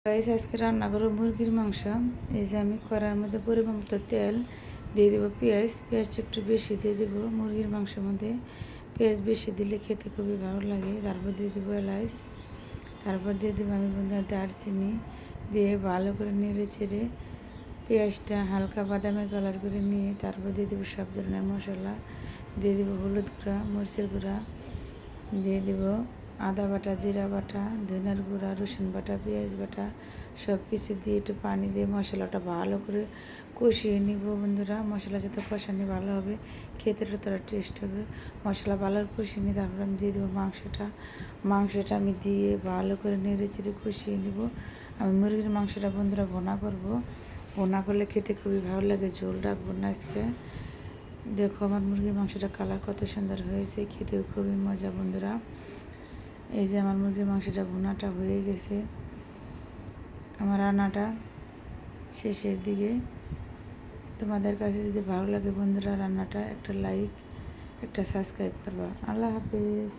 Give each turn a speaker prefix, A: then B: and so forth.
A: Guys আজকে রান্না করবো মুরগির মাংস। এই যে আমি কড়ার মধ্যে পরিমাণ মতো তেল দিয়ে দেবো, পেঁয়াজ একটু বেশি দিয়ে দেবো। মুরগির মাংসের মধ্যে পেঁয়াজ বেশি দিলে খেতে খুবই ভালো লাগে। তারপর দিয়ে দেবো এলাচ, তারপর দিয়ে দেবো আমি বন্ধুরা দারচিনি, দিয়ে ভালো করে নেড়ে চেড়ে পেঁয়াজটা হালকা বাদামি কালার করে নিয়ে তারপর দিয়ে দেবো সব ধরনের মশলা, দিয়ে দেবো হলুদ গুঁড়া, মরিচের গুঁড়া, দিয়ে দেবো আদা বাটা, জিরা বাটা, ধনিয়ার গুঁড়া, রসুন বাটা, পেঁয়াজ বাটা, সব কিছু দিয়ে একটু পানি দিয়ে মশলাটা ভালো করে কষিয়ে নিব বন্ধুরা। মশলা যত কষানি ভালো হবে খেতে ততটা টেস্ট হবে। মশলা ভালো কষিয়ে নিয়ে তারপর আমি দিয়ে দেবো মাংসটা আমি দিয়ে ভালো করে নেড়ে চেড়ে কষিয়ে নিব। আমি মুরগির মাংসটা বন্ধুরা ভোনা করব। ভোনা করলে খেতে খুবই ভালো লাগে, ঝোল রাখবো না আজকে। দেখো আমার মুরগির মাংসটা কালার কত সুন্দর হয়েছে, খেতেও খুবই মজা বন্ধুরা। এই যে আমার মুরগির মাংসটা ভুনাটা হয়ে গেছে, আমার রান্নাটা শেষের দিকে। তোমাদের কাছে যদি ভালো লাগে বন্ধুরা রান্নাটা, একটা লাইক একটা সাবস্ক্রাইব করবা। আল্লাহ হাফিজ।